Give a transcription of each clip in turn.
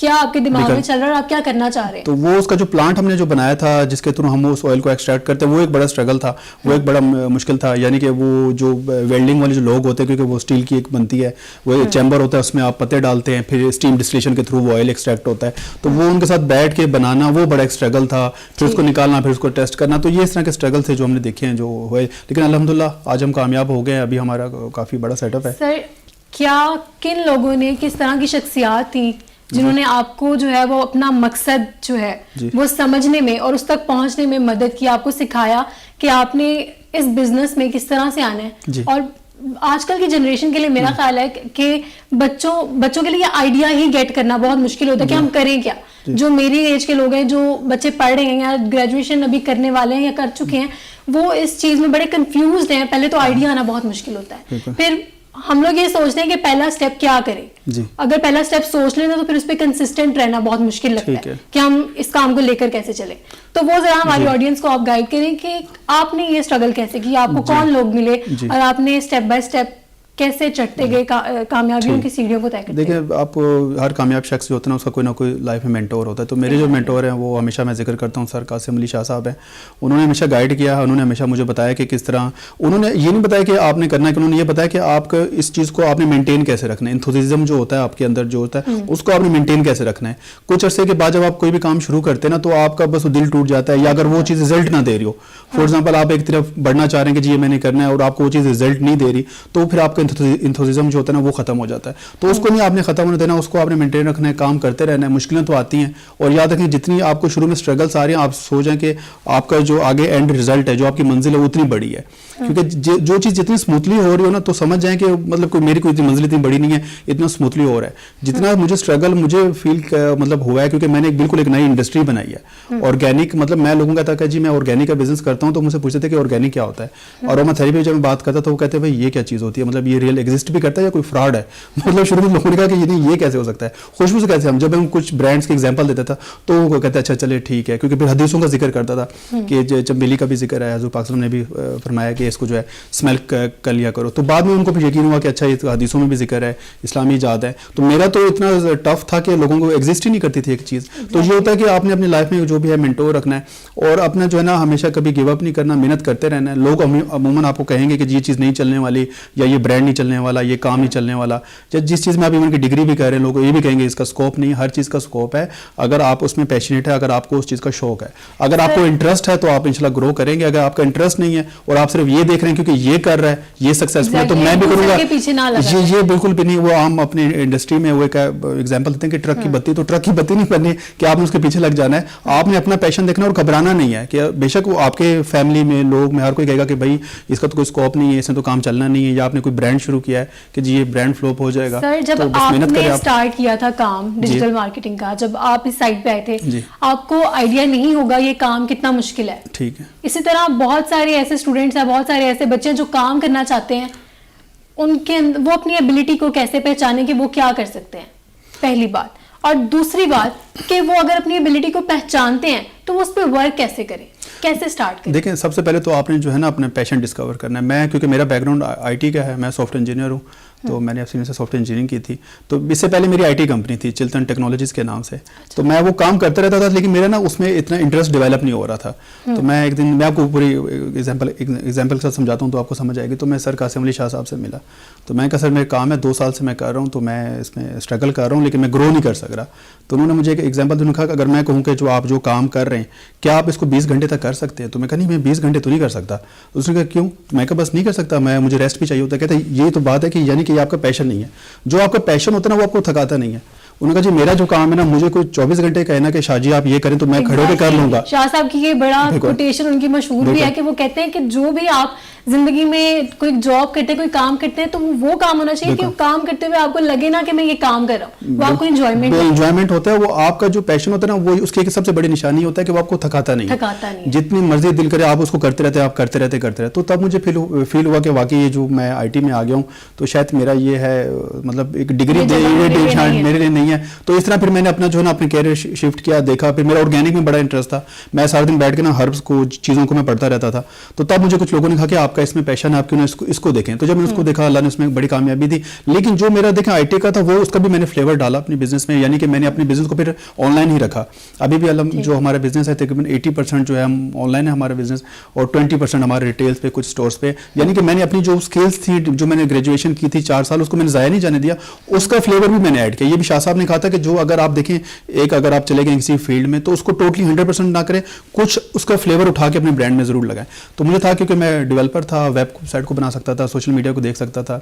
کیا آپ کے دماغ میں چل رہا ہے اور آپ کیا کرنا چاہ رہے ہیں. تو وہ اس کا جو پلانٹ ہم نے جو بنایا تھا جس کے تھرو ہم اس آئل کو ایکسٹریکٹ کرتے ہیں وہ ایک بڑا اسٹرگل تھا, وہ ایک بڑا مشکل تھا. یعنی کہ وہ جو ویلڈنگ والے جو لوگ ہوتے ہیں کیونکہ وہ اسٹیل کی ایک بنتی ہے, وہ چیمبر ہوتا ہے, اس میں آپ پتے ڈالتے ہیں, پھر اسٹیم ڈسٹلیشن کے تھرو وہ آئل ایکسٹریکٹ ہوتا ہے, تو وہ ان کے ساتھ بیٹھ کے بنانا وہ بڑا ایک اسٹرگل تھا, پھر اس کو نکالنا, پھر اس کو ٹیسٹ کرنا. تو یہ اس طرح کے اسٹرگل تھے جو ہم نے دیکھے ہیں جو ہوئے, لیکن الحمدللہ آج ہم کامیاب ہو گئے ہیں. ابھی ہمارا کافی بڑا سیٹ اپ ہے. سر کیا کن لوگوں نے, کس طرح کی شخصیات تھیں جنہوں نے آپ کو جو ہے وہ اپنا مقصد جو ہے وہ سمجھنے میں اور اس تک پہنچنے میں مدد کی, آپ کو سکھایا کہ آپ نے اس بزنس میں کس طرح سے آنا ہے؟ اور آج کل کی جنریشن کے لیے میرا خیال ہے کہ بچوں کے لیے آئیڈیا ہی گیٹ کرنا بہت مشکل ہوتا ہے کہ ہم کریں کیا. جو میری ایج کے لوگ ہیں, جو بچے پڑھ رہے ہیں یا گریجویشن ابھی کرنے والے ہیں یا کر چکے ہیں, وہ اس چیز میں بڑے کنفیوزڈ ہیں. پہلے تو آئیڈیا آنا بہت مشکل ہوتا ہے, پھر ہم لوگ یہ سوچتے ہیں کہ پہلا سٹیپ کیا کریں. اگر پہلا سٹیپ سوچ لینا تو پھر اس پہ کنسسٹنٹ رہنا بہت مشکل لگتا ہے کہ ہم اس کام کو لے کر کیسے چلیں. تو وہ ذرا ہماری آڈینس کو آپ گائیڈ کریں کہ آپ نے یہ اسٹرگل کیسے کی, آپ کو کون لوگ ملے اور آپ نے اسٹیپ بائی اسٹیپ کیسے چڑھتے گئے کامیابیوں کی سیڑھیوں کو طے کرتے. دیکھیں آپ ہر کامیاب شخص جو ہوتا ہے نا اس کا کوئی نہ کوئی لائف میں مینٹور ہوتا ہے. تو میرے جو مینٹور ہیں وہ ہمیشہ میں ذکر کرتا ہوں سر قاسم علی شاہ صاحب ہیں. انہوں نے ہمیشہ گائیڈ کیا, انہوں نے ہمیشہ مجھے بتایا کہ کس طرح, انہوں نے یہ نہیں بتایا کہ آپ نے کرنا ہے, کہ انہوں نے یہ بتایا کہ آپ کا اس چیز کو آپ نے مینٹین کیسے رکھنا ہے. انتھوزیزم جو ہوتا ہے آپ کے اندر جو ہوتا ہے اس کو آپ نے مینٹین کیسے رکھنا ہے. کچھ عرصے کے بعد جب آپ کوئی بھی کام شروع کرتے ہیں نا تو آپ کا بس دل ٹوٹ جاتا ہے, یا اگر وہ چیز رزلٹ نہ دے رہی ہو. فار ایگزامپل آپ ایک طرف بڑھنا چاہ رہے ہیں کہ جی یہ میں نے کرنا ہے اور آپ کو وہ چیز رزلٹ نہیں دے رہی, تو پھر آپ کا انتھوزیزم جو ہوتا ہے نا وہ ختم ہو جاتا ہے. تو اس کو نہیں آپ نے ختم ہونے دینا, اس کو آپ نے مینٹین رکھنا ہے, کام کرتے رہنا ہے. مشکلیں تو آتی ہیں, اور یاد رکھیں جتنی آپ کو شروع میں اسٹرگلس آ رہی ہیں آپ سوچیں کہ آپ کا جو آگے اینڈ رزلٹ ہے, جو آپ کی منزل ہے وہ اتنی بڑی ہے. کیونکہ جو چیز جتنی اسموتھلی ہو رہی ہو نا تو سمجھ جائیں کہ مطلب میری کوئی منزل اتنی بڑی نہیں ہے, اتنا اسموتھلی ہو رہا ہے. جتنا مجھے اسٹرگل مجھے فیل مطلب ہوا ہے کیونکہ میں نے بالکل ایک نئی انڈسٹری بنائی ہے آرگینک. مطلب میں لوگوں کا تھا کہ جی میں آرگینک کا بزنس کرتا ہوں, تو مجھ سے پوچھتے تھے کہ آرگینک کیا ہوتا ہے. اور اروما تھیریپی جب میں بات کرتا تو وہ کہتے ہیں بھائی یہ کیا چیز ہوتی ہے, مطلب یہ ریئل ایگزسٹ بھی کرتا ہے یا کوئی فراڈ ہے. مطلب شروع میں لوگوں نے کہا کہ یہ کیسے ہو سکتا ہے, خوشبو سے کیسے. ہم جب ہم کچھ برانڈس کے ایگزامپل دیتا تھا تو وہ کہتے ہیں اچھا چلے ٹھیک ہے, کیونکہ پھر حدیثوں کا ذکر کرتا تھا کہ چمبیلی کا بھی ذکر ہے, حضور پاک صلی اللہ علیہ وسلم نے بھی فرمایا کہ اس کو جو ہے اسمیل کر لیا کرو. تو بعد میں ان کو پھر یقین ہوا کہ اچھا یہ حدیثوں میں بھی ذکر ہے, اسلامی ایجاد ہے. تو میرا تو اتنا ٹف تھا کہ لوگوں کو ایگزسٹ ہی نہیں کرتی تھی ایک چیز. تو یہ ہوتا ہے کہ آپ نے اپنی لائف میں جو بھی ہے مینٹور رکھنا ہے, اور اپنا جو ہے نا ہمیشہ کبھی گیو اپ نہیں کرنا, محنت کرتے رہنا ہے. لوگ عموماً آپ کو کہیں گے کہ یہ چیز نہیں چلنے والی, یا یہ برانڈ نہیں چلنے والا, یہ کام نہیں چلنے والا. جس چیز میں آپ ایون کی ڈگری بھی کر رہے ہیں لوگ یہ بھی کہیں گے اس کا اسکوپ نہیں. ہر چیز کا اسکوپ ہے اگر آپ اس میں پیشنیٹ ہے, اگر آپ کو اس چیز کا شوق ہے, اگر آپ کو انٹرسٹ ہے تو آپ انشاءاللہ گرو کریں گے. اگر آپ کا انٹرسٹ نہیں ہے اور آپ صرف یہ دیکھ رہے ہیں کیونکہ یہ کر رہا ہے یہ سکسیسفل ہے تو میں بھی کروں گا, یہ بالکل بھی نہیں. وہ ہم اپنی انڈسٹری میں وہ ایک ایگزامپل دیتے ہیں کہ ٹرک کی بتی, تو ٹرک کی بتی نہیں کرنی کہ آپ نے اس کے پیچھے لگ جانا ہے. آپ نے اپنا پیشن دیکھنا اور گھبرانا نہیں ہے. کہ بے شک وہ آپ کے فیملی میں لوگ میں ہر کوئی کہے گا کہ بھائی اس کا تو کوئی اسکوپ نہیں ہے, اس نے تو کام چلنا نہیں ہے, یا آپ نے کوئی برانڈ شروع کیا ہے کہ جی یہ برانڈ فلوپ ہو جائے گا. سر جب آپ نے اسٹارٹ کیا تھا کام ڈیجیٹل مارکیٹنگ کا, جب آپ اس سائٹ پہ آئے تھے آپ کو آئیڈیا نہیں ہوگا یہ کام کتنا مشکل ہے. ٹھیک ہے. اسی طرح بہت سارے ایسے اسٹوڈنٹس ہیں, بہت سارے ایسے بچے جو کام کرنا چاہتے ہیں, ان کے وہ اپنی ایبلٹی کو کیسے پہچانے کہ وہ کیا کر سکتے ہیں, پہلی بات. اور دوسری بات کہ وہ اگر اپنی ایبلٹی کو پہچانتے ہیں تو وہ اس پہ ورک کیسے کریں, کیسے سٹارٹ کریں. دیکھیں سب سے پہلے تو آپ نے جو ہے نا اپنا پیشن ڈسکور کرنا ہے. میں کیونکہ میرا بیک گراؤنڈ آئی ٹی کا ہے, میں سافٹ ویئر انجینئر ہوں, تو میں نے ایف سے سافٹ ویئر انجینئرنگ کی تھی. تو اس سے پہلے میری آئی ٹی کمپنی تھی چلتن ٹیکنالوجیز کے نام سے. تو میں وہ کام کرتا رہتا تھا, لیکن میرا نا اس میں اتنا انٹرسٹ ڈیولپ نہیں ہو رہا تھا. تو میں ایک دن, میں آپ کو پوری ایگزامپل کے ساتھ سمجھاتا ہوں تو آپ کو سمجھ آئے گی. تو میں سر قاسم علی شاہ صاحب سے ملا, تو میں کہا سر میرا کام ہے 2 سال سے میں کر رہا ہوں, تو میں اس میں اسٹرگل کر رہا ہوں لیکن میں گرو نہیں کر سک رہا. تو انہوں نے مجھے ایک ایگزامپل کہا کہ اگر میں کہوں کہ جو آپ جو کام کر رہے ہیں کیا آپ اس کو 20 گھنٹے تک کر سکتے ہیں. تو میں کہا نہیں میں 20 گھنٹے تو نہیں کر سکتا. اس نے کہا کیوں؟ میں کہا بس نہیں کر سکتا, مجھے ریسٹ بھی چاہیے ہوتا ہے. کہتا ہے یہ تو بات ہے کہ یعنی کہ یہ آپ کا پیشن نہیں ہے. جو آپ کا پیشن ہوتا ہے نا وہ آپ کو تھکاتا نہیں ہے. انہوں نے کہا جی میرا جو کام ہے نا مجھے کوئی 24 گھنٹے کہنا کہ شاہ جی آپ یہ کریں تو میں کھڑے ہو کے کر لوں گا. شاہ صاحب کی یہ بڑا کوٹیشن ان کی مشہور بھی ہے کہ وہ کہتے ہیں کہ جو بھی آپ زندگی میں کوئی جاب کرتے ہیں, کوئی کام کرتے ہیں, تو وہ کام ہونا چاہیے کہ کام کرتے ہوئے آپ کو لگے نا کہ میں یہ کام کر رہا ہوں, وہ آپ کو انجوائمنٹ ہوتا ہے. وہ آپ کا جو پیشن ہوتا ہے نا وہ اس کی ایک سب سے بڑی نشانی ہوتا ہے کہ وہ آپ کو تھکاتا نہیں. جتنی مرضی دل کرے آپ اس کو کرتے رہتے, آپ کرتے رہتے. تو تب مجھے فیل ہوا کہ واقعی یہ جو میں آئی ٹی میں آ گیا ہوں تو شاید میرا یہ ہے مطلب ایک ڈگری میرے لیے نہیں بنائی ہیں. تو اس طرح پھر میں نے اپنا جو ہے نا اپنے کیریئر شفٹ کیا, دیکھا. پھر میرا آرگینک میں بڑا انٹرسٹ تھا, میں سارے دن بیٹھ کے نا ہربس کو چیزوں کو میں پڑھتا رہتا تھا. تو تب مجھے کچھ لوگوں نے کہا کہ آپ کا اس میں پیشن ہے, آپ کیوں نہ اس کو دیکھیں. تو جب میں اس کو دیکھا, اللہ نے اس میں بڑی کامیابی دی. لیکن جو میرا دیکھیں آئی ٹی کا تھا, وہ اس کا بھی میں نے فلیور ڈالا اپنے بزنس میں, یعنی کہ میں نے اپنے بزنس کو پھر آن لائن ہی رکھا. ابھی بھی جو ہمارا بزنس ہے تقریباً 80% جو ہے ہم آن لائن ہے ہمارا بزنس, اور 20% ہمارے ریٹیلس پہ, کچھ اسٹورس پہ. یعنی کہ میں نے اپنی جو اسکلس تھی, جو میں نے گریجویشن کی تھی 4 سال, اس کو میں نے ضائع نہیں جانے دیا. اس کا فلیور بھی میں نے ایڈ کیا. یہ بھی شاہ صاحب نے کہا تھا کہ جو اگر آپ دیکھیں اگر آپ چلے گئے کسی فیلڈ میں تو اس کو ٹوٹلی 100% نہ کریں, کچھ اس کا فلیور اٹھا کے اپنے برانڈ میں ضرور لگائیں. تو مجھے تھا کیونکہ میں ڈیولپر تھا, ویب سائٹ کو بنا سکتا تھا, سوشل میڈیا کو دیکھ سکتا تھا,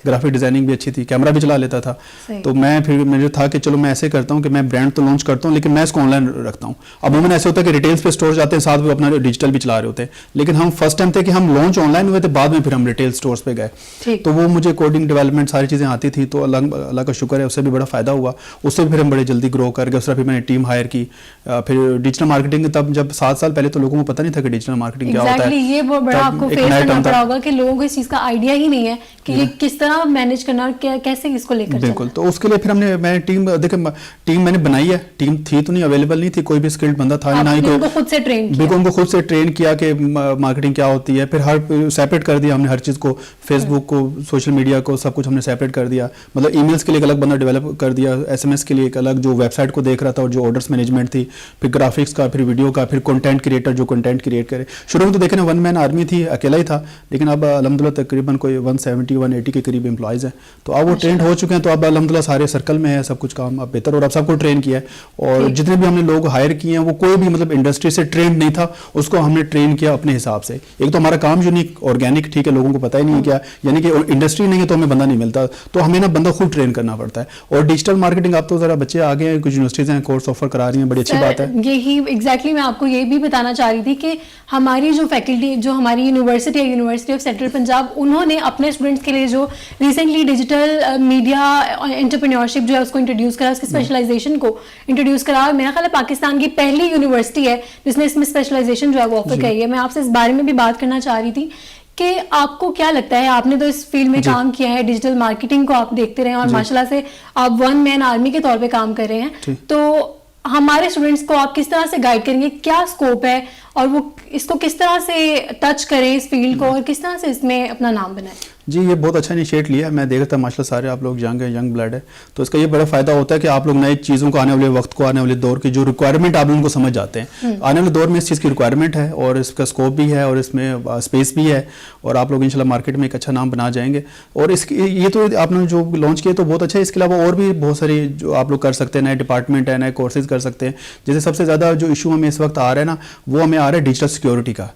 گرافک ڈیزائننگ بھی اچھی تھی, کیمرہ بھی چلا لیتا تھا. تو میں پھر مجھے تھا کہ چلو میں ایسے کرتا ہوں کہ میں برانڈ تو لانچ کرتا ہوں لیکن میں اس کو آن لائن رکھتا ہوں. عموماً ایسے ہوتا ہے کہ ریٹیلس پہ اسٹور جاتے ہیں, ساتھ وہ اپنا ڈیجیٹل بھی چلا رہے ہوتے ہیں. لیکن ہم فرسٹ ٹائم تھے کہ ہم لانچ آن لائن ہوئے تھے, بعد میں پھر ہم ریٹیل اسٹورس پہ گئے. تو وہ مجھے کوڈنگ ڈیولپمنٹ ساری چیزیں آتی تھی, تو اللہ کا شکر ہے اس سے بھی بڑا فائدہ ہوا. اس سے پھر ہم بڑے جلدی گرو کر گئے. اس طرح پھر میں نے ٹیم ہائر کی. پھر ڈیجیٹل مارکیٹنگ, تب جب 7 سال پہلے تو لوگوں کو پتہ نہیں تھا کہ ڈیجیٹل مارکیٹنگ کیا ہوتا ہے. یہ بڑا آپ کو فیس کرنا پڑا ہوگا کہ لوگوں کو اس چیز کا آئیڈیا ہی نہیں ہے کہ یہ کس طرح مینیج کرنا اور کیسے اس کو لے کر. بالکل. تو اس کے لیے پھر ہم نے, میں ٹیم میں نے بنائی ہے. ٹیم تھی تو نہیں, اویلیبل نہیں تھی, کوئی بھی اسکلڈ بندہ تھا نہیں. بالکل خود سے ٹرین کیا, بالکل ان کو خود سے ٹرین کیا کہ مارکیٹنگ کیا ہوتی ہے. پھر ہر سیپریٹ کر دیا ہم نے ہر چیز کو, فیس بک کو, سوشل میڈیا کو, سب کچھ ہم نے سیپریٹ کر دیا. مطلب ای میلس کے لیے ایک الگ بندہ ڈیولپ کر دیا, ایس ایم ایس کے لیے ایک الگ, جو ویب سائٹ کو دیکھ رہا تھا اور جو آرڈرس مینجمنٹ تھی, پھر گرافکس کا, پھر ویڈیو کا, پھر کنٹینٹ کریٹر جو کنٹینٹ کریٹ کرے. شروع میں تو دیکھیں نا 1 مین آرمی تھی, اکیلا ہی تھا, لیکن اب الحمدللہ تقریباً کوئی 170-180 کے قریب امپلائیز ہیں. تو اب وہ ٹرینڈ ہو چکے ہیں, تو اب الحمدللہ سارے سرکل میں ہے سب کچھ کام اب بہتر, اور اب سب کو ٹرین کیا ہے. اور جتنے بھی ہم نے لوگ ہائر کیے ہیں وہ کوئی بھی مطلب انڈسٹری سے ٹرینڈ نہیں تھا, اس کو ہم نے ٹرین کیا اپنے حساب سے. ایک تو ہمارا کام یونیک آرگینک, ٹھیک ہے, لوگوں کو پتہ ہی نہیں کیا, یعنی کہ انڈسٹری نہیں ہے تو ہمیں بندہ نہیں ملتا, تو ہمیں نا بندہ خود ٹرین کرنا پڑتا ہے. اور ڈیجیٹل مارکیٹنگ آپ تو ذرا بچے آگے ہیں, کچھ یونیورسٹیز ہیں کورس آفر کرا رہی ہیں, بڑی اچھی بات ہے. یہی ایگزیکٹلی میں آپ کو یہ بھی بتانا چاہ رہی تھی کہ ہماری جو فیکلٹی, جو ہماری یونیورسٹی ہے, یونیورسٹی آف سینٹرل پنجاب, انہوں نے اپنے اسٹوڈنٹس کے لیے جو ریسنٹلی ڈیجیٹل میڈیا انٹرپرینیورشپ جو ہے اس کو انٹروڈیوس کرا, اس کی اسپیشلائزیشن کو انٹروڈیوس کرا. میرا خیال ہے پاکستان کی پہلی یونیورسٹی ہے جس نے اس میں اسپیشلائزیشن جو ہے وہ آفر کری ہے. میں آپ سے اس بارے میں بھی بات کرنا چاہ رہی تھی کہ آپ کو کیا لگتا ہے, آپ نے تو اس فیلڈ میں کام کیا ہے, ڈیجیٹل مارکیٹنگ کو آپ دیکھتے رہے ہیں, اور ماشاءاللہ سے آپ 1 مین آرمی کے طور پہ کام کر رہے ہیں. تو ہمارے اسٹوڈنٹس کو آپ کس طرح سے گائیڈ کریں گے, کیا اسکوپ ہے, اور وہ اس کو کس طرح سے ٹچ کریں اس فیلڈ کو, اور کس طرح سے اس میں اپنا نام بنائیں؟ جی یہ بہت اچھا انیشیٹ لیا ہے. میں دیکھ رہا تھا ماشاء اللہ سارے آپ لوگ ینگ ہیں, ینگ بلڈ ہے, تو اس کا یہ بڑا فائدہ ہوتا ہے کہ آپ لوگ نئی چیزوں کو, آنے والے وقت کو, آنے والے دور کی جو ریکوائرمنٹ آپ لوگوں کو سمجھ جاتے ہیں. آنے والے دور میں اس چیز کی ریکوائرمنٹ ہے, اور اس کا اسکوپ بھی ہے, اور اس میں اسپیس بھی ہے, اور آپ لوگ انشاءاللہ مارکیٹ میں ایک اچھا نام بنا جائیں گے. اور اس کی یہ تو آپ نے جو لانچ کیا تو بہت اچھا ہے. اس کے علاوہ اور بھی بہت ساری جو آپ لوگ کر سکتے ہیں, نئے ڈپارٹمنٹ ہے, نئے کورسز کر سکتے ہیں. جیسے سب سے زیادہ جو ایشو ہمیں اس وقت آ رہا ہے نا, وہ ہمیں آ رہا ہے ڈیجیٹل سیکیورٹی کا.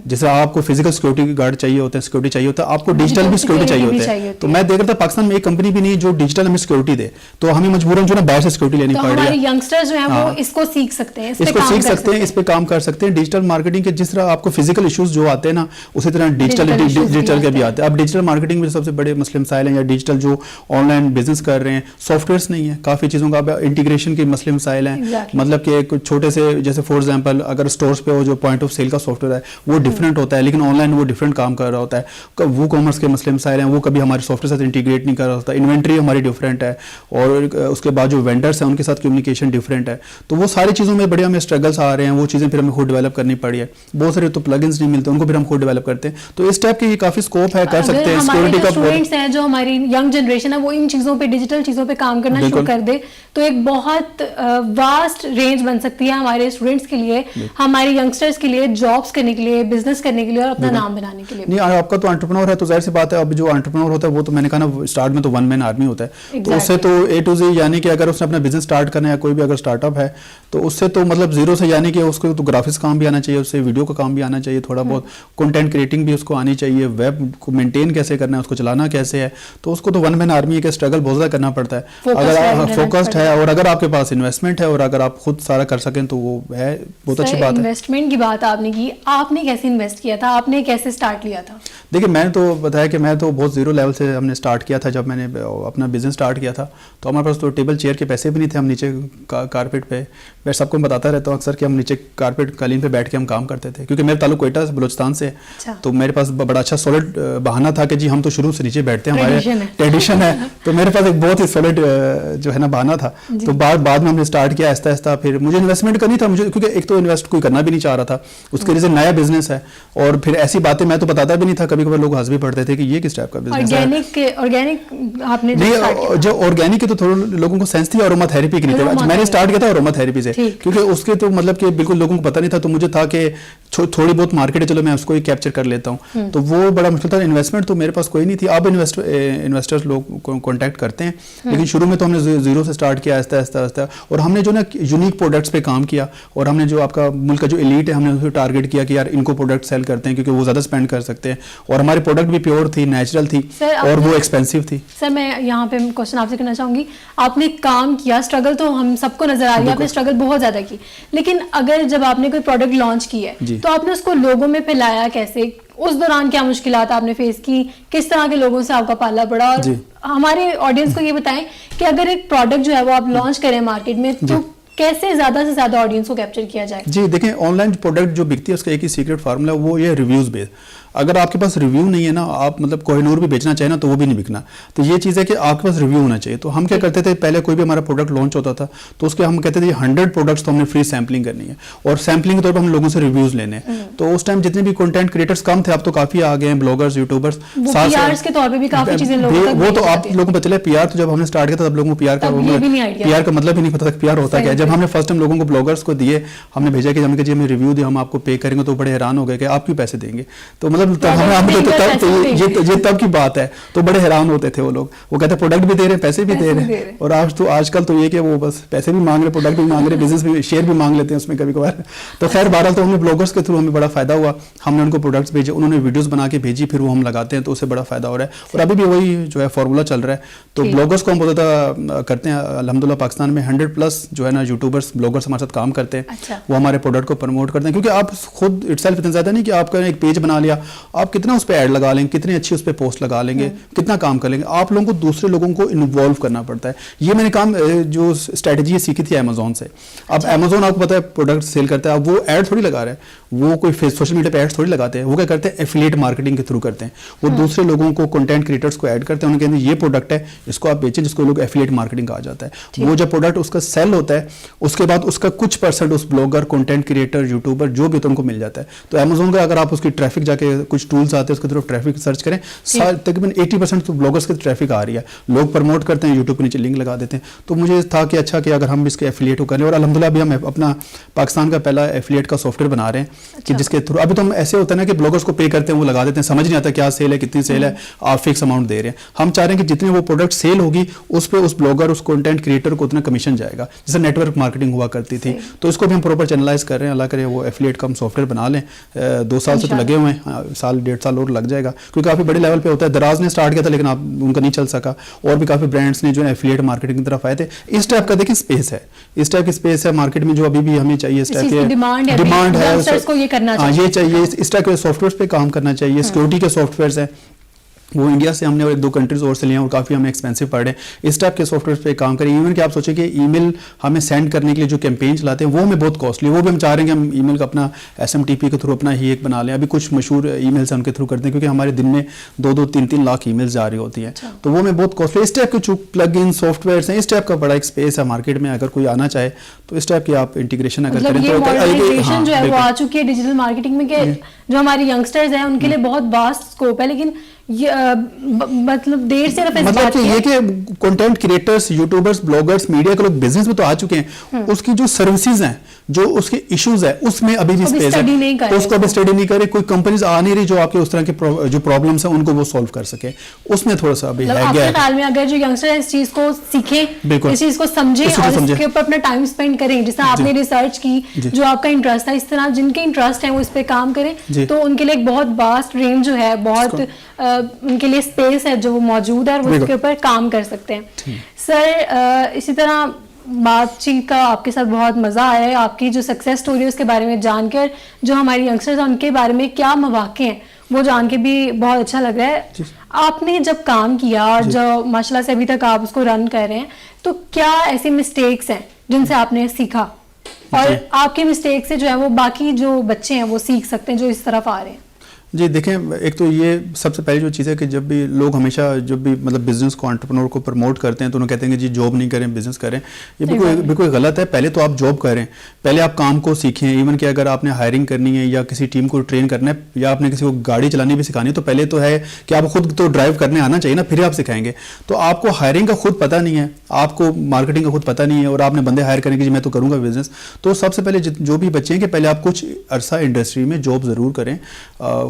جیسے آپ کو فزیکل سیکورٹی گارڈ چاہیے ہوتے ہیں, سیکورٹی چاہیے ہوتا ہے, آپ کو ڈیجیٹل بھی سیکورٹی چاہیے ہوتا ہے. تو میں دیکھ رہا تھا پاکستان میں ایک کمپنی بھی نہیں جو ڈیجیٹل ہمیں سیکورٹی دے, تو ہمیں مجبوراً جو نا باہر سے سیکورٹی لینی پڑ رہی ہے. ہمارے ینگسٹرز جو ہیں وہ اس کو سیکھ سکتے ہیں, اس کو سیکھ سکتے ہیں, اس پہ کام کر سکتے ہیں. ڈیجیٹل مارکیٹنگ کے جس طرح آپ کو فزیکل ایشوز جو آتے ہیں نا, اسی طرح ڈیجیٹل کے بھی آتے ہیں. اب ڈیجیٹل مارکیٹنگ میں سب سے بڑے مسئلے مسائل ہیں, یا ڈیجیٹل جو آن لائن بزنس کر رہے ہیں, سافٹ ویئرس نہیں ہے, کافی چیزوں کا انٹیگریشن کے مسئلے مسائل ہیں. مطلب کہ ایک چھوٹے سے, جیسے فار ایگزامپل اگر اسٹورس پہ ہو جو پوائنٹ آف سیل کا سافٹ ویئر ہے وہ ڈفرینٹ ہوتا ہے, لیکن آن لائن وہ ڈفرینٹ کام کر رہا ہوتا ہے. وہ کامرس کے مسئلے مسائل ہیں, وہ کبھی ہمارے سافٹ ویئر ساتھ انٹیگریٹ نہیں کر رہا ہوتا. انوینٹری ہماری ڈفرینٹ ہے, اور اس کے بعد جو وینڈرس ہیں ان کے ساتھ کمیونیکیشن ڈفرینٹ ہے. تو وہ ساری چیزوں میں بڑے ہمیں اسٹرگلس آ رہے ہیں. وہ چیزیں پھر ہمیں خود ڈیولپ کرنی پڑی ہے. بہت سارے تو پلگنس نہیں ملتے, ان کو پھر ہم خود ڈیولپ کرتے ہیں. تو اس ٹائپ کی کافی اسکوپ ہے, کر سکتے ہیں. سیکورٹی کا اسٹوڈنٹس ہیں جو ہماری ینگ جنریشن ہے, وہ ان چیزوں پہ, ڈیجیٹل چیزوں پہ کام کرنا شروع کر دے تو ایک بہت واسٹ رینج بن سکتی ہے ہمارے اسٹوڈنٹس کے لیے, ہمارے ینگسٹرس کے لیے, جابس کرنے کے لیے, بزنس کرنے کے لیے, اور اپنا نام بنانے کے لیے. نہیں, آپ کا تو انٹرپرنور ہے تو ظاہر سی بات ہے. اب جو انٹرپرنور ہوتا ہے وہ تو میں نے کہا نا اسٹارٹ میں تو 1 مین آرمی ہوتا ہے, تو اس سے تو A to Z, یعنی کہ اگر اس نے اپنا بزنس اسٹارٹ کرنا ہے, کوئی بھی اگر اسٹارٹ اپ ہے, تو اس سے تو مطلب زیرو سے, یعنی کہ اس کو تو گرافکس کام بھی آنا چاہیے, اس سے ویڈیو کا کام بھی آنا چاہیے, تھوڑا بہت کنٹینٹ کریٹنگ بھی اس کو آنی چاہیے, ویب کو مینٹین کیسے کرنا ہے, اس کو چلانا کیسے ہے. تو اس کو تو 1 مین آرمی کا اسٹرگل بہت زیادہ کرنا پڑتا ہے اگر فوکسڈ ہے, اور اگر آپ کے پاس انویسٹمنٹ ہے, اور اگر آپ خود سارا کر سکیں تو وہ ہے بہت اچھی بات ہے. انویسٹمنٹ کی بات آپ نے کی, آپ نے کیسے کیسے انویسٹ کیا تھا, آپ نے کیسے اسٹارٹ لیا تھا؟ دیکھیے میں نے تو بتایا کہ میں تو بہت زیرو لیول سے ہم نے اسٹارٹ کیا تھا. جب میں نے اپنا بزنس اسٹارٹ کیا تھا تو ہمارے پاس تو ٹیبل چیئر کے پیسے بھی نہیں تھے. ہم نیچے کارپیٹ پہ, میں سب کو بتاتا رہتا ہوں اکثر کہ ہم نیچے کارپیٹ قالین پہ بیٹھ کے ہم کام کرتے تھے, کیونکہ میرا تعلق کوئٹہ بلوچستان سے, تو میرے پاس بڑا اچھا سولڈ بہانہ تھا کہ جی ہم تو شروع سے نیچے بیٹھتے ہیں, ہمارے ٹریڈیشن ہے. تو میرے پاس ایک بہت ہی سولڈ جو ہے نا بہانہ تھا. تو بعد میں ہم نے اسٹارٹ کیا آہستہ آہستہ. پھر مجھے انویسٹمنٹ کرنی تھا, مجھے کیونکہ ایک تو انویسٹ کوئی کرنا بھی نہیں چاہ رہا تھا, اس کے لیے نیا بزنس ہے, اور پھر ایسی باتیں میں تو بتاتا بھی نہیں تھا. کبھی کبھی لوگ ہنس بھی پڑتے تھے کہ یہ کس ٹائپ کا بزنس ہے. آرگینک آپ نے جو آرگینک کی تو تھوڑے لوگوں کو سینس تھی, اروما تھیراپی کی نہیں تھی. میں نے اسٹارٹ کیا تھا اروما تھیراپی سے, کیونکہ اس کے تو مطلب کہ بالکل لوگوں کو پتہ نہیں تھا. تو مجھے تھا کہ تھوڑی بہت مارکیٹ ہے, چلو میں اس کو ہی کیپچر کر لیتا ہوں. تو وہ بڑا مشکل تھا. انویسٹمنٹ تو میرے پاس کوئی نہیں تھی. اب انویسٹرز لوگ کانٹیکٹ کرتے ہیں, لیکن شروع میں تو ہم نے زیرو سے اسٹارٹ کیا آہستہ آہستہ. اور ہم نے جو نا یونیک پروڈکٹس پہ کام کیا, اور ہم نے جو آپ کا ملک کا جو ایلیٹ ہے ہم نے اسے ٹارگیٹ کیا کہ یار ان کو پروڈکٹ سیل کرتے ہیں کیونکہ وہ زیادہ اسپینڈ کر سکتے ہیں, اور ہماری پروڈکٹ بھی پیور تھی, نیچرل تھی, اور وہ ایکسپینسو تھی. سر میں یہاں پہ کوشچن آپ سے کرنا چاہوں گی, آپ نے کام کیا, اسٹرگل تو ہم سب کو نظر آ رہی ہے, آپ نے اسٹرگل بہت زیادہ کی, لیکن اگر جب آپ نے کوئی پروڈکٹ لانچ کی ہے تو آپ نے اس کو لوگوں میں پھیلایا کیسے؟ اس دوران کیا مشکلات آپ نے فیس کی, کس طرح کے لوگوں سے آپ کا پالا پڑا؟ اور ہمارے آڈینس کو یہ بتائیں کہ اگر ایک پروڈکٹ جو ہے وہ آپ لانچ کریں مارکیٹ میں تو کیسے زیادہ سے زیادہ آڈینس کو کیپچر کیا جائے؟ جی دیکھیں, آن لائن پروڈکٹ جو بکتی ہے اس کا ایک ہی سیکرٹ فارمولا ہے, وہ یہ ریویوز بیس. اگر آپ کے پاس ریویو نہیں ہے نا, آپ مطلب کوہ نور بھی بیچنا چاہیں نا تو وہ بھی نہیں بکنا. تو یہ چیز ہے کہ آپ کے پاس ریویو ہونا چاہیے. تو ہم کیا کرتے تھے, پہلے کوئی بھی ہمارا پروڈکٹ لانچ ہوتا تھا تو اس کے ہم کہتے تھے 100 پروڈکٹس تو ہم نے فری سیمپلنگ کرنی ہے, اور سیمپلنگ کے طور پر ہم لوگوں سے ریویوز لینے ہیں. تو اس ٹائم جتنے بھی کنٹینٹ کریٹرز کم تھے, اب تو کافی آ گئے ہیں, بلاگرز, یوٹیوبرز, کے طور پہ بھی کافی چیزیں وہ تو آپ لوگوں کو پتہ چلے. پی آر تو جب ہم نے اسٹارٹ کیا تھا تب لوگوں کو پی آر کا مطلب ہی نہیں پتا تھا پی آر ہوتا کیا. جب ہم نے فرسٹ ٹائم لوگوں کو بلاگرز کو دیے, ہم نے بھیجا کہ ہم نے جی ہمیں ریویو دیا, ہم آپ کو پے کریں گے, تو بڑے حیران ہو گئے کہ آپ کیوں پیسے دیں گے. تو مطلب یہ تب کی بات ہے. تو بڑے حیران ہوتے تھے وہ لوگ, وہ کہتے ہیں پروڈکٹ بھی دے رہے ہیں, پیسے بھی دے رہے ہیں. اور آج کل تو یہ کہ وہ بس پیسے بھی مانگ رہے, پروڈکٹ بھی مانگ رہے, بزنس بھی, شیئر بھی مانگ لیتے ہیں اس میں کبھی کبھار. تو خیر بہرحال تو ہمیں بلاگرس کے تھرو ہمیں بڑا فائدہ ہوا. ہم نے ان کو پروڈکٹس بھیجے, انہوں نے ویڈیوز بنا کے بھیجی, پھر وہ ہم لگاتے ہیں, تو اس سے بڑا فائدہ ہو رہا ہے. اور ابھی بھی وہی جو ہے فارمولا چل رہا ہے. تو بلاگرس کو ہم بہت زیادہ کرتے ہیں الحمدللہ. پاکستان میں 100+ جو ہے نا یوٹیوبرس, بلاگرس ہمارے ساتھ کام کرتے ہیں. وہ ہمارے پروڈکٹ کو پروموٹ کرتے ہیں, کیونکہ آپ خود اٹ سیلف اتنا زیادہ نہیں کہ آپ کا ایک پیج بنا لیا, آپ کتنا اس پہ ایڈ لگا لیں, کتنی اچھی اس پہ پوسٹ لگا لیں گے, کتنا کام کر لیں گے. آپ لوگوں کو دوسرے لوگوں کو انوالو کرنا پڑتا ہے. یہ میں نے کام جو اسٹریٹجی سیکھی تھی امیزون سے. اب امیزون آپ کو پتا ہے پروڈکٹ سیل کرتا ہے, اب وہ ایڈ تھوڑی لگا رہے ہیں, وہ کوئی سوشل میڈیا پہ ایڈ تھوڑی لگاتے ہیں. وہ کیا کرتے ہیں, ایفیلیٹ مارکیٹنگ کے تھرو کرتے ہیں. وہ دوسرے لوگوں کو, کنٹینٹ کریٹرز کو ایڈ کرتے ہیں, انہیں کہتے ہیں یہ پروڈکٹ ہے, اس کو آپ بیچیں, جس کو لوگ ایفیلیٹ مارکیٹنگ کہا جاتا ہے. وہ جب پروڈکٹ اس کا سیل ہوتا ہے, اس کے بعد اس کا کچھ پرسنٹ اس بلاگر, کنٹینٹ کریٹر, یوٹیوبر جو بھی تو ان کو مل جاتا ہے. تو امیزون کا اگر آپ اس کی ٹریفک جا کے کچھ ٹولز آتے ہیں اس کی طرف ٹریفک سرچ کریں, تقریباً 80% تو بلاگرس کی ٹریفک آ رہی ہے. لوگ پروموٹ کرتے ہیں, یوٹیوب کے نیچے لنک لگا دیتے ہیں. تو مجھے تھا کہ اچھا کہ اگر ہم اس کے ایفیلیٹ کریں, اور الحمدللہ ابھی ہم اپنا پاکستان کا پہلا ایفیلیٹ کا سافٹ ویئر بنا رہے ہیں کہ جس کے تھرو ابھی تو ہم ایسے ہوتا ہے نا کہ بلاگرس کو پے کرتے ہیں, وہ لگا دیتے ہیں, سمجھ نہیں آتا کیا سیل ہے, کتنی سیل ہے, آپ فکس اماؤنٹ دے رہے ہیں. ہم چاہ رہے ہیں کہ جتنے وہ پروڈکٹ سیل ہوگی اس پہ اس بلاگر, اس کنٹینٹ کریٹر کو اتنا کمیشن جائے گا, جیسے نیٹ ورک مارکیٹنگ ہوا کرتی تھی. تو اس کو بھی ہم پراپر چینلائز کر رہے ہیں. اللہ کرے وہ ایفیلیٹ کا ہم سافٹ ویئر بنا لیں. 2 سال سے تو لگے ہوئے ہیں, سال 1.5 سال اور لگ جائے گا, کیونکہ کافی بڑے لیول پہ ہوتا ہے. دراز نے اسٹارٹ کیا تھا لیکن ان کا نہیں چل سکا, اور بھی کافی برانڈس نے جو ہے ایفیلیٹ مارکیٹنگ کی طرف آئے تھے. اس ٹائپ کا دیکھیں اسپیس ہے, اس ٹائپ کی اسپیس ہے مارکیٹ میں جو ابھی بھی ہمیں چاہیے. اس ٹائپ کی ڈیمانڈ ہے, یہ چاہیے, اس ٹائپ کے سافٹ ویئر پہ کام کرنا چاہیے. سیکورٹی کے سافٹ ویئرس ہیں, وہ انڈیا سے ہم نے 1-2 کنٹریز اور سے لیے ہیں, اور کافی ہمیں ایکسپینسو پڑ رہے ہیں. اس ٹائپ کے سافٹ ویئر پہ کام کریں. ایون کہ آپ سوچیں کہ ای میل ہمیں سینڈ کرنے کے لیے جو کیمپین چلاتے ہیں وہ ہمیں بہت کاسٹلی, وہ بھی ہم چاہ رہے ہیں کہ ہم ای میل کا اپنا SMTP کے تھرو اپنا ہی ایک بنا لیں. ابھی کچھ مشہور ای میلس ہم کے تھرو کرتے ہیں, کیونکہ ہمارے دن میں 2-3 لاکھ ای میلز جا رہی ہوتی ہیں. تو وہ ہمیں بہت کاسٹلی. اس ٹائپ کے جو پلگ ان سافٹ ویئرس ہیں, اس ٹائپ کا بڑا ایک اسپیس ہے مارکیٹ میں. اگر کوئی آنا چاہے تو اس ٹائپ کی آپ انٹیگریشن اگر کریں تو ماڈرنائزیشن جو ہے وہ آ چکی ہے ڈیجیٹل مارکیٹنگ میں, کہ جو ہمارے ینگسٹرز ہیں ان کے لیے بہت واسٹ اسکوپ ہے. لیکن مطلب دیر سے مطلب کہ یہ کہ content creators, YouTubers, bloggers, media کے لوگ بزنس میں تو آ چکے ہیں, اس کی جو سروسز ہیں, جو اس کے ایشوز ہیں, اس میں ابھی بھی اسپیس ہے. تو اس کو ابھی اسٹڈی نہیں کرے, کوئی کمپنیز آ نہیں رہی جو آپ کے اس طرح کے جو پرابلمس ہیں ان کو وہ سولو کر سکے. اس میں تھوڑا سا ابھی ہے آپ کے خیال میں اگر جو ینگسٹر ہیں اس چیز کو سیکھیں, اس چیز کو سمجھیں اور اس کے اوپر اپنا ٹائم اسپینڈ کریں, جس طرح آپ نے ریسرچ کی, جو آپ کا انٹرسٹ تھا, اس طرح جن کے انٹرسٹ ہیں وہ اس پہ کام کریں, تو ان کے لیے ایک بہت واسٹ رینج جو ہے, بہت ان کے لیے اسپیس ہے جو موجود ہے, اور وہ اس کے اوپر کام کر سکتے ہیں. سر اسی طرح بات چیت کا آپ کے ساتھ بہت مزہ آیا ہے. آپ کی جو سکسیس اسٹوری ہے اس کے بارے میں جان کر, جو ہماری ینگسٹرز ہیں ان کے بارے میں کیا مواقع ہیں وہ جان کے بھی بہت اچھا لگ رہا ہے. آپ نے جب کام کیا اور جو ماشاء اللہ سے ابھی تک آپ اس کو رن کر رہے ہیں, تو کیا ایسی مسٹیکس ہیں جن سے آپ نے سیکھا, اور آپ کے مسٹیک سے جو ہے وہ باقی جو بچے ہیں وہ سیکھ سکتے ہیں جو اس طرف آ رہے ہیں؟ جی دیکھیں, ایک تو یہ سب سے پہلی جو چیز ہے کہ جب بھی لوگ ہمیشہ جب بھی مطلب بزنس کو, انٹرپرنور کو پروموٹ کرتے ہیں تو انہوں کہتے ہیں کہ جی جاب نہیں کریں, بزنس کریں. یہ بالکل غلط ہے. پہلے تو آپ جاب کریں, پہلے آپ کام کو سیکھیں. ایون کہ اگر آپ نے ہائرنگ کرنی ہے یا کسی ٹیم کو ٹرین کرنا ہے یا آپ نے کسی کو گاڑی چلانی بھی سکھانی ہے, تو پہلے تو ہے کہ آپ خود تو ڈرائیو کرنے آنا چاہیے نا, پھر آپ سکھائیں گے. تو آپ کو ہائرنگ کا خود پتہ نہیں ہے, آپ کو مارکیٹنگ کا خود پتہ نہیں ہے, اور آپ نے بندے ہائر کریں کہ جی میں تو کروں گا بزنس. تو سب سے پہلے جو بھی بچے ہیں کہ پہلے آپ کچھ عرصہ انڈسٹری میں جاب ضرور کریں,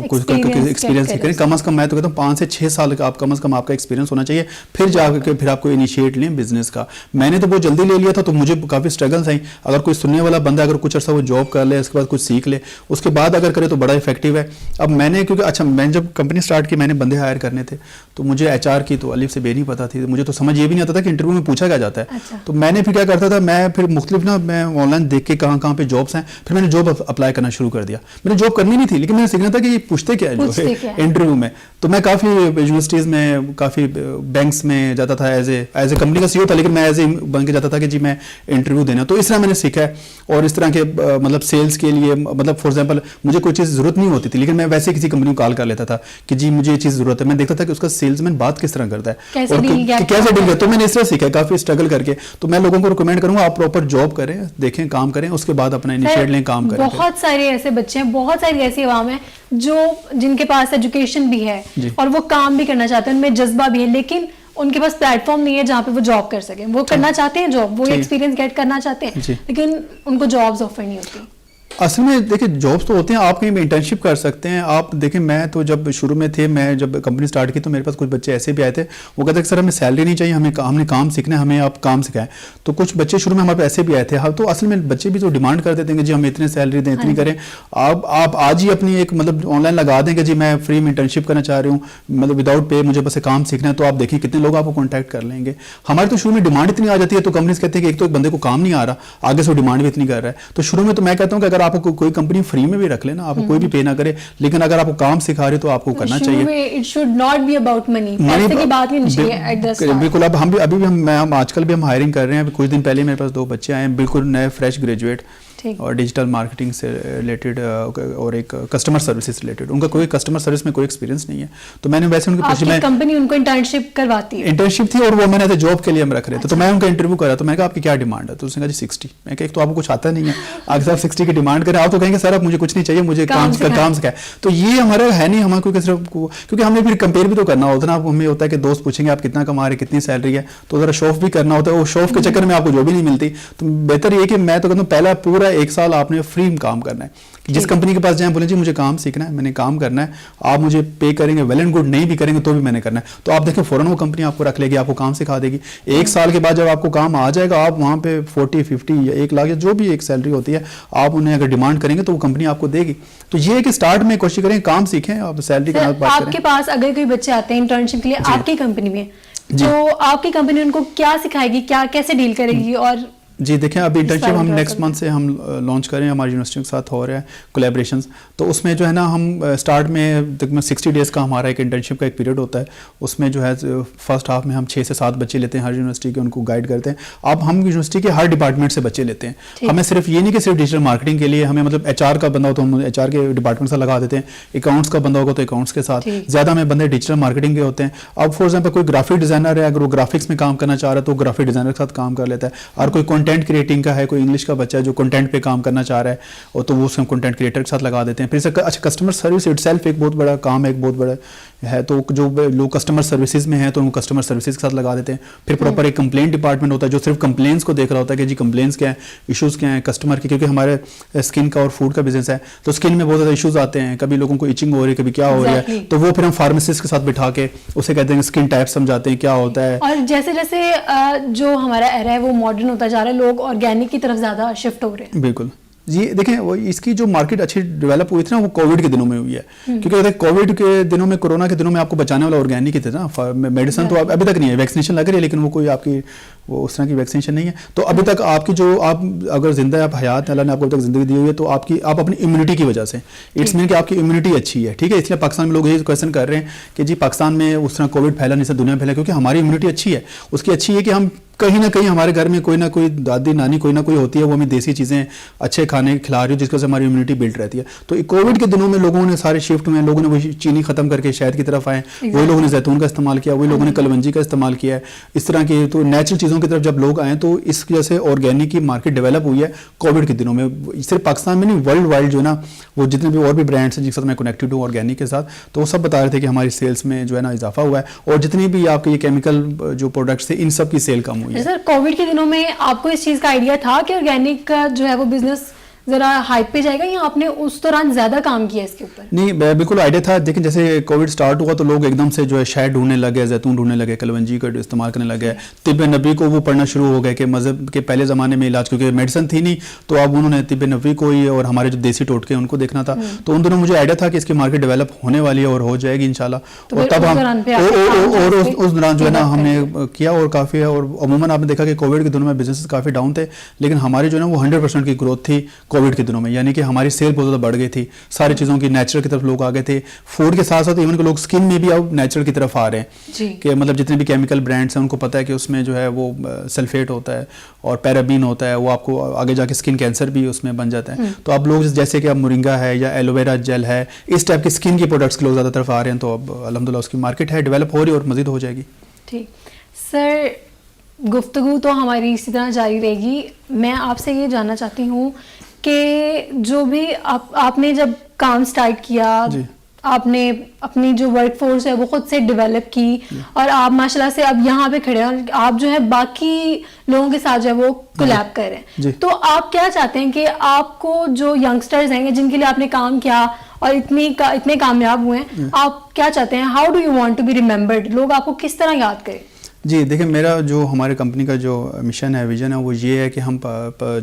کچھ ایکسپیرینس کریں. کم از کم میں تو کہتا ہوں 5 سے 6 سال کا آپ کم از کم آپ کا ایکسپیرینس ہونا چاہیے, پھر جا کے پھر آپ کو انیشیٹ لیں بزنس کا. میں نے تو بہت جلدی لے لیا تھا, تو مجھے کافی اسٹرگلس آئیں. اگر کوئی سننے والا بندہ اگر کچھ عرصہ وہ جاب کر لے, اس کے بعد کچھ سیکھ لے, اس کے بعد اگر کرے تو بڑا افیکٹو ہے. اب میں نے کیونکہ اچھا میں جب کمپنی اسٹارٹ کی میں نے بندے ہائر کرنے تھے, تو مجھے ایچ آر کی تو الف سے بے نہیں پتا تھی. مجھے تو سمجھ یہ بھی نہیں آتا تھا کہ انٹرویو میں پوچھا کیا جاتا ہے. تو میں نے پھر کیا کرتا تھا, میں پھر مختلف نا میں آن لائن دیکھ کے کہاں کہاں پہ جابس ہیں, پھر میں نے جاب اپلائی کرنا شروع کر دیا. میں نے جاب کرنی نہیں تھی, لیکن میں نے سیکھنا تھا کہ یہ پوچھتے کیا ہے جو انٹرویو میں. تو میں کافی یونیورسٹیز میں, کافی بینکس میں جاتا تھا, ایز اے کمپنی کا سی او تھا, لیکن میں ایز اے بن کے جاتا تھا کہ جی میں انٹرویو دینا. تو اس طرح میں نے سیکھا ہے. اور اس طرح کے مطلب سیلس کے لیے, مطلب فار ایگزامپل مجھے کوئی چیز ضرورت نہیں ہوتی تھی, لیکن میں ویسے کسی کمپنی کو کال کر لیتا تھا کہ جی مجھے یہ چیز ضرورت ہے. میں دیکھتا تھا کہ اس کا سیلس مین بات کس طرح کرتا ہے اور کیسے ڈیل کرتا ہے. تو میں نے اس طرح سیکھا کافی اسٹرگل کر کے. تو میں لوگوں کو ریکمینڈ کروں گا آپ پراپر جاب کریں, دیکھیں, کام کریں, اس کے بعد اپنا انیشیٹ لیں, کام کریں. بہت سارے ایسے بچے ہیں, بہت ساری ایسی عوام ہیں جو جن کے پاس ایجوکیشن بھی ہے اور وہ کام بھی کرنا چاہتے ہیں, ان میں جذبہ بھی ہے, لیکن ان کے پاس پلیٹ فارم نہیں ہے جہاں پہ وہ جاب کر سکیں. وہ کرنا چاہتے ہیں جاب, وہ ایکسپیرینس گیٹ کرنا چاہتے ہیں, لیکن ان کو جابز آفر نہیں ہوتی. اصل میں دیکھیں جابس تو ہوتے ہیں, آپ کہیں بھی انٹرنشپ کر سکتے ہیں. آپ دیکھیں میں تو جب شروع میں تھے, میں جب کمپنی سٹارٹ کی تو میرے پاس کچھ بچے ایسے بھی آئے تھے, وہ کہتے ہیں کہ سر ہمیں سیلری نہیں چاہیے, ہم نے کام سیکھنا ہے, ہمیں آپ کام سکھائیں. تو کچھ بچے شروع میں ہمارے پاس ایسے بھی آئے تھے. تو اصل میں بچے بھی تو ڈیمانڈ کر دیتے ہیں کہ جی ہمیں اتنے سیلری دیں, اتنی کریں. آپ آج ہی اپنی ایک مطلب آن لائن لگا دیں کہ جی میں فری میں انٹرنشپ کرنا چاہ رہی ہوں, مطلب وداؤٹ پے, مجھے بس کام سیکھنا ہے. تو آپ دیکھیں کتنے لوگ آپ کو کانٹیکٹ کر لیں گے. ہمارے تو شروع میں ڈیمانڈ اتنی آ جاتی ہے, تو کمپنیز کہتے ہیں کہ ایک تو ایک بندے کو کام نہیں آ رہا, آگے سے وہ ڈیمانڈ بھی اتنی کر رہا ہے. تو شروع میں تو میں کہتا ہوں کہ اگر آپ کو کوئی کمپنی فری میں بھی رکھ لینا, آپ کو کوئی بھی پے نہ کرے, لیکن اگر آپ کو کام سکھا رہے تو آپ کو کرنا چاہیے. It should not be about money. پیسے کی بات نہیں چاہیے at the start. بالکل. اب ہم آج کل بھی ہم ہائرنگ کر رہے ہیں. کچھ دن پہلے میرے پاس 2 بچے آئے ہیں, بالکل نئے فریش گریجویٹ, اور ڈیجیٹل مارکیٹنگ سے ریلیٹڈ اور ایک کسٹمر سروسز ریلیٹڈ. ان کا کوئی کسٹمر سروس میں کوئی ایکسپیرینس نہیں ہے. تو میں نے ویسے ان کی کمپنی ان کو انٹرنشپ کرواتی ہے, انٹرنشپ تھی, اور وہ میں نے جاب کے لیے ہم رکھ رہے تھے. تو میں ان کا انٹرویو کرا, تو میں نے کہا آپ کی کیا ڈیمانڈ ہے. تو اس نے کہا جی 60. میں کہا ایک تو آپ کو کچھ آتا نہیں ہے, آگے سے آپ 60 کی ڈیمانڈ کریں. آپ تو کہیں گے سر اب مجھے کچھ نہیں چاہیے, مجھے کام سکھائے. تو یہ ہمارا ہے نہیں, ہمیں کوئی صرف کیونکہ ہم نے پھر کمپیئر بھی تو کرنا ہوتا ہے نا. ہمیں ہوتا ہے کہ دوست پوچھیں گے آپ کتنا کما رہے, کتنی سیلری ہے, تو ذرا شوف بھی کرنا ہوتا ہے. وہ شوف کے چکر میں آپ کو جو بھی نہیں ملتی. تو بہتر یہ کہ میں تو کہتا ہوں پہلا پورا 1 سال آپ نے فری کام کرنا ہے. جس کمپنی کے پاس جائیں بولیں جی مجھے کام سیکھنا ہے, میں نے کام کرنا ہے, آپ مجھے پے کریں گے ویل اینڈ گڈ, نہیں بھی کریں گے تو بھی میں نے کرنا ہے. تو آپ دیکھیں فوراً وہ کمپنی آپ کو رکھ لے گی, آپ کو کام سکھا دے گی. 1 سال کے بعد جب آپ کو کام آ جائے گا, آپ وہاں پہ 40, 50 یا 1 لاکھ یا جو بھی ایک سیلری ہوتی ہے, آپ انہیں اگر ڈیمانڈ کریں گے تو وہ کمپنی آپ کو دے گی. تو یہ ہے کہ اسٹارٹ میں کوشش کریں کام سیکھیں, آپ سیلری کے بعد بات کریں. آپ کے پاس اگر کوئی بچے آتے ہیں انٹرنشپ کے لیے آپ کی کمپنی میں, تو آپ کی کمپنی ان کو کیا سکھائے گی, کیسے ڈیل کرے گی؟ اور جی دیکھیں ابھی انٹرنشپ ہم نیکسٹ منتھ سے ہم لانچ کریں, ہماری یونیورسٹی کے ساتھ ہو رہے ہیں کولیبریشنز. تو اس میں جو ہے نا ہم اسٹارٹ میں 60 ڈیز کا ہمارا ایک انٹرنشپ کا ایک پیریڈ ہوتا ہے. اس میں جو ہے فرسٹ ہاف میں ہم 6 سے 7 بچے لیتے ہیں ہر یونیورسٹی کے, ان کو گائیڈ کرتے ہیں. اب ہم یونیورسٹی کے ہر ڈپارٹمنٹ سے بچے لیتے ہیں. ہمیں صرف یہ نہیں کہ صرف ڈیجیٹل مارکیٹنگ کے لیے, ہمیں مطلب ایچ آر کا بندہ ہو تو ہم ایچ آر کے ڈپارٹمنٹ سے لگا دیتے ہیں. اکاؤنٹس کا بندہ ہوگا تو اکاؤنٹس کے ساتھ. زیادہ ہمیں بندے ڈیجیٹل مارکیٹنگ کے ہوتے ہیں. اب فار ایگزامپل کوئی گرافک ڈیزائنر ہے, اگر وہ گرافکس میں کام کرنا چاہ رہا ہے تو گرافک ڈیزائنر کے ساتھ کام کر لیتا ہے. اور کوئی کنٹینٹ کریٹنگ کا ہے, کوئی انگلش کا بچہ ہے جو کنٹینٹ پہ کام کرنا چاہ رہا ہے, اور تو وہ اس کو کنٹینٹ کریٹر کے ساتھ لگا دیتے ہیں. پھر اچھا کسٹمر سروس اٹ سیلف ایک بہت بڑا کام ہے, ایک بہت بڑا ہے. تو جو لوگ کسٹمر سروسز میں ہیں تو ان کو کسٹمر سروسز کے ساتھ لگا دیتے ہیں. پھر پراپر ایک کمپلینٹ ڈپارٹمنٹ ہوتا ہے جو صرف کمپلینس کو دیکھ رہا ہوتا ہے کہ جی کمپلینس کیا ہیں, ایشوز کیا ہیں کسٹمر کی. کیونکہ ہمارے اسکن کا اور فوڈ کا بزنس ہے, تو اسکن میں بہت زیادہ ایشوز آتے ہیں. کبھی لوگوں کو ایچنگ ہو رہی ہے, کبھی کیا ہو رہا ہے, تو وہ پھر ہم فارمیسسٹ کے ساتھ بٹھا کے اسے کہتے ہیں اسکن ٹائپ سمجھاتے ہیں کیا ہوتا ہے. اور جیسے جیسے جو ہمارا ایریا ہے وہ ماڈرن ہوتا جا رہا ہے, لوگ آرگینک کی طرف زیادہ شفٹ ہو رہے ہیں. بالکل جی دیکھیں وہ اس کی جو مارکیٹ اچھی ڈیولپ ہوئی تھی نا وہ کووڈ کے دنوں میں ہوئی ہے, کیونکہ کووڈ کے دنوں میں کورونا کے دنوں میں آپ کو بچانے والا آرگینک ہی تھا نا, میڈیسن تو ابھی تک نہیں ہے, ویکسینیشن لگ رہی ہے لیکن وہ کوئی آپ کی وہ اس طرح کی ویکسینیشن نہیں ہے. تو ابھی تک آپ کی جو آپ اگر زندہ آپ حیات اللہ نے آپ کو ابھی تک زندگی دی ہوئی ہے تو آپ اپنی امیونٹی کی وجہ سے اٹس مین کہ آپ کی امیونٹی اچھی ہے, ٹھیک ہے. اس لیے پاکستان میں لوگ یہ کویشچن کر رہے ہیں کہ جی پاکستان میں اس طرح کووڈ پھیلا نہیں سا دنیا میں پھیلا, کیونکہ ہماری امیونٹی اچھی ہے. اس کی اچھی ہے کہ ہم کہیں نہ کہیں ہمارے گھر میں کوئی نہ کوئی دادی نانی کوئی نہ کوئی ہوتی ہے, وہ ہمیں دیسی چیزیں اچھے کھانے کھلا رہی ہو جس کی وجہ سے ہماری امیونٹی بلڈ رہتی ہے. تو کووڈ کے دنوں میں لوگوں نے سارے شفٹ ہوئے, لوگوں نے وہی چینی ختم کر کے شہد کی طرف آئے, وہی لوگوں نے زیتون کا استعمال کیا, وہی لوگوں نے کلونجی کا استعمال کیا ہے, اس طرح کے تو نیچرل چیزوں کی طرف جب لوگ آئے تو اس کی وجہ سے آرگینک کی مارکیٹ ڈیولپ ہوئی ہے کووڈ کے دنوں میں. صرف پاکستان میں نہیں ورلڈ وائڈ جو ہے نا وہ جتنے بھی اور بھی برانڈس ہیں جس کے ساتھ میں کنیکٹڈ ہوں آرگینک کے ساتھ, تو وہ سب بتا رہے تھے کہ ہماری سیلس میں جو ہے نا اضافہ ہوا ہے, اور جتنی بھی آپ کے یہ کیمیکل جو پروڈکٹس تھے ان سب کی سیل کم ہوئی ہے. سر کووڈ کے دنوں میں آپ کو اس چیز کا آئیڈیا تھا کہ آرگینک کا جو ہے وہ بزنس ذرا ہائپ پہ جائے گا, یا آپ نے اس دوران زیادہ کام کیا اس کے اوپر؟ نہیں بالکل آئیڈیا تھا. لیکن جیسے کووڈ سٹارٹ ہوا تو لوگ ایک دم سے جو ہے شہد ڈھونڈنے لگے, زیتون ڈھونڈنے لگے, کلونجی کا استعمال کرنے لگے, طب نبوی کو وہ پڑھنا شروع ہو گئے کہ مذہب کے پہلے زمانے میں علاج, کیونکہ میڈیسن تھی نہیں تو اب انہوں نے طب نبوی کو ہی اور ہمارے جو دیسی ٹوٹکے ان کو دیکھنا تھا. تو ان دنوں مجھے آئیڈیا تھا کہ اس کی مارکیٹ ڈیولپ ہونے والی ہے اور ہو جائے گی انشاءاللہ. اور تب ہم اس دوران جو ہے نا ہم نے کیا اور کافی ہے. اور عموماً آپ نے دیکھا کہ کووڈ کے دنوں میں بزنس کافی ڈاؤن تھے, لیکن ہماری جو ہے نا وہ 100% کی گروتھ تھی کووڈ کے دنوں میں, یعنی کہ ہماری سیل بہت زیادہ بڑھ گئی تھی. ساری چیزوں کی نیچرل کی طرف لوگ آ گئے تھے. فوڈ کے ساتھ ساتھ ایون کہ لوگ اسکن میں بھی اب نیچرل کی طرف آ رہے ہیں کہ مطلب جتنے بھی کیمیکل برانڈس ہیں ان کو پتہ ہے کہ اس میں جو ہے وہ سلفیٹ ہوتا ہے اور پیرابین ہوتا ہے, وہ آپ کو آگے جا کے اسکن کینسر بھی اس میں بن جاتا ہے. تو اب لوگ جیسے کہ اب مورنگا ہے یا ایلوویرا جیل ہے, اس ٹائپ کی اسکن کی پروڈکٹس کے لوگ زیادہ طرف آ رہے ہیں. تو اب الحمدللہ اس کی مارکیٹ ہے, ڈیولپ ہو رہی ہے اور مزید ہو جائے گی. ٹھیک سر, گفتگو تو ہماری اسی طرح جاری رہے گی. میں آپ سے یہ جاننا چاہتی ہوں کہ جو بھی آپ نے جب کام سٹارٹ کیا, آپ نے اپنی جو ورک فورس ہے وہ خود سے ڈیولپ کی, اور آپ ماشاءاللہ سے اب یہاں پہ کھڑے ہیں اور آپ جو ہے باقی لوگوں کے ساتھ جو ہے وہ کولیب کر رہے ہیں. تو آپ کیا چاہتے ہیں کہ آپ کو جو ینگسٹرز ہیں جن کے لیے آپ نے کام کیا اور اتنے کامیاب ہوئے ہیں, آپ کیا چاہتے ہیں, how do you want to be remembered, لوگ آپ کو کس طرح یاد کریں؟ جی دیکھیں, میرا جو ہمارے کمپنی کا جو مشن ہے, ویژن ہے, وہ یہ ہے کہ ہم